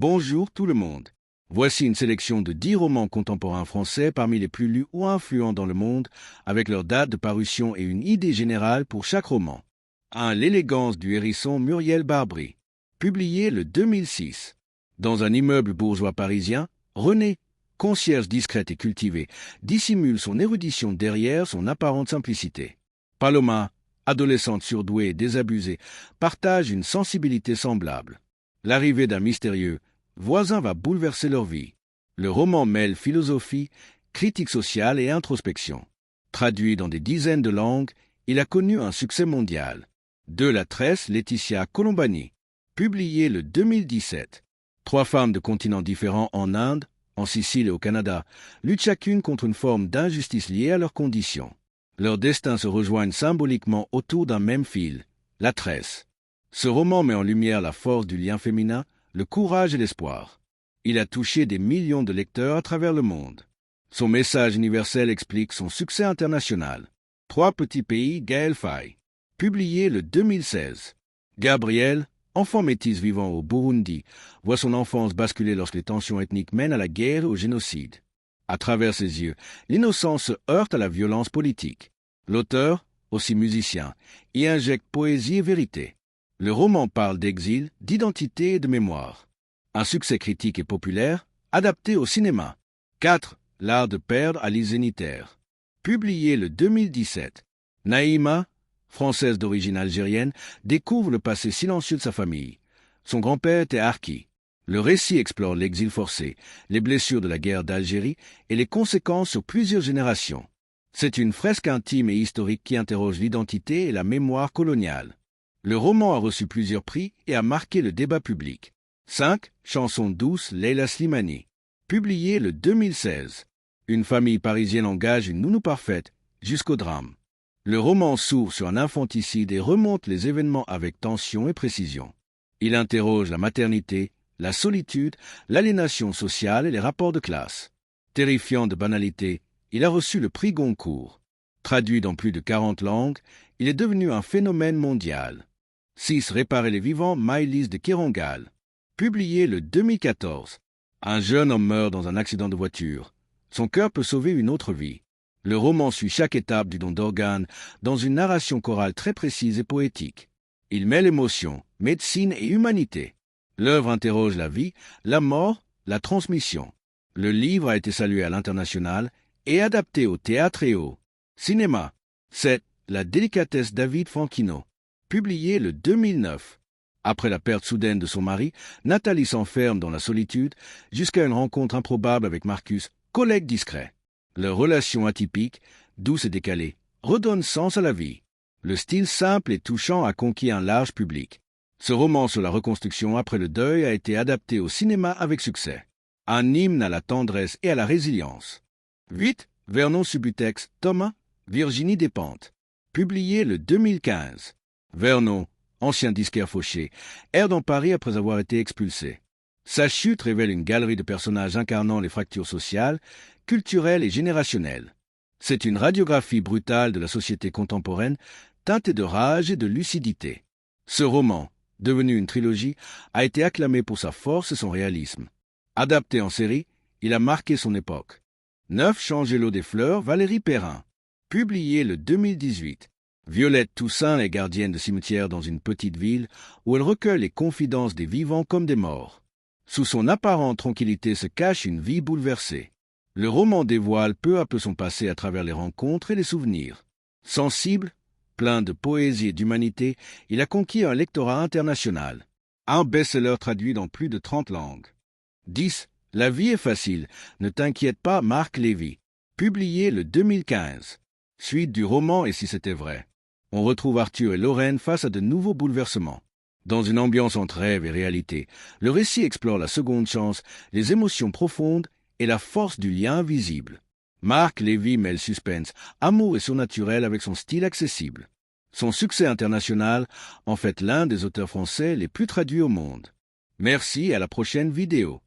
Bonjour tout le monde. Voici une sélection de 10 romans contemporains français parmi les plus lus ou influents dans le monde, avec leur date de parution et une idée générale pour chaque roman. 1. L'élégance du hérisson Muriel Barbry. Publié le 2006. Dans un immeuble bourgeois parisien, Renée, concierge discrète et cultivée, dissimule son érudition derrière son apparente simplicité. Paloma, adolescente surdouée et désabusée, partage une sensibilité semblable. L'arrivée d'un mystérieux voisin va bouleverser leur vie. Le roman mêle philosophie, critique sociale et introspection. Traduit dans des dizaines de langues, il a connu un succès mondial. 2. La tresse Laetitia Colombani. Publié le 2017. 3 femmes de continents différents en Inde, en Sicile et au Canada, luttent chacune contre une forme d'injustice liée à leurs conditions. Leurs destins se rejoignent symboliquement autour d'un même fil, la tresse. Ce roman met en lumière la force du lien féminin, le courage et l'espoir. Il a touché des millions de lecteurs à travers le monde. Son message universel explique son succès international. 3 petits pays, Gaël Faye. Publié le 2016. Gabriel, enfant métis vivant au Burundi, voit son enfance basculer lorsque les tensions ethniques mènent à la guerre et au génocide. À travers ses yeux, l'innocence se heurte à la violence politique. L'auteur, aussi musicien, y injecte poésie et vérité. Le roman parle d'exil, d'identité et de mémoire. Un succès critique et populaire, adapté au cinéma. 4. L'art de perdre à l'Isénitaire. Publié le 2017. Naïma, française d'origine algérienne, découvre le passé silencieux de sa famille. Son grand-père était harki. Le récit explore l'exil forcé, les blessures de la guerre d'Algérie et les conséquences sur plusieurs générations. C'est une fresque intime et historique qui interroge l'identité et la mémoire coloniale. Le roman a reçu plusieurs prix et a marqué le débat public. 5. Chanson douce Leila Slimani. Publié le 2016. Une famille parisienne engage une nounou parfaite jusqu'au drame. Le roman s'ouvre sur un infanticide et remonte les événements avec tension et précision. Il interroge la maternité, la solitude, l'aliénation sociale et les rapports de classe. Terrifiant de banalité, il a reçu le prix Goncourt. Traduit dans plus de 40 langues, il est devenu un phénomène mondial. 6. Réparer les vivants, Maëlys de Kerangal. Publié le 2014. Un jeune homme meurt dans un accident de voiture. Son cœur peut sauver une autre vie. Le roman suit chaque étape du don d'organes dans une narration chorale très précise et poétique. Il mêle émotion, médecine et humanité. L'œuvre interroge la vie, la mort, la transmission. Le livre a été salué à l'international et adapté au théâtre et au cinéma. 7. La délicatesse David Franquino. Publié le 2009. Après la perte soudaine de son mari, Nathalie s'enferme dans la solitude jusqu'à une rencontre improbable avec Marcus, collègue discret. Leur relation atypique, douce et décalée, redonne sens à la vie. Le style simple et touchant a conquis un large public. Ce roman sur la reconstruction après le deuil a été adapté au cinéma avec succès. Un hymne à la tendresse et à la résilience. 8. Vernon Subutex, Thomas, Virginie Despentes. Publié le 2015. Vernon, ancien disquaire fauché, erre dans Paris après avoir été expulsé. Sa chute révèle une galerie de personnages incarnant les fractures sociales, culturelles et générationnelles. C'est une radiographie brutale de la société contemporaine, teintée de rage et de lucidité. Ce roman, devenu une trilogie, a été acclamé pour sa force et son réalisme. Adapté en série, il a marqué son époque. 9. Changer l'eau des fleurs, Valérie Perrin. Publié le 2018. Violette Toussaint est gardienne de cimetière dans une petite ville où elle recueille les confidences des vivants comme des morts. Sous son apparente tranquillité se cache une vie bouleversée. Le roman dévoile peu à peu son passé à travers les rencontres et les souvenirs. Sensible, plein de poésie et d'humanité, il a conquis un lectorat international. Un best-seller traduit dans plus de 30 langues. 10. La vie est facile, ne t'inquiète pas, Marc Lévy. Publié le 2015. Suite du roman Et si c'était vrai. On retrouve Arthur et Lorraine face à de nouveaux bouleversements. Dans une ambiance entre rêve et réalité, le récit explore la seconde chance, les émotions profondes et la force du lien invisible. Marc Lévy mêle suspense, amour et surnaturel avec son style accessible. Son succès international en fait l'un des auteurs français les plus traduits au monde. Merci et à la prochaine vidéo.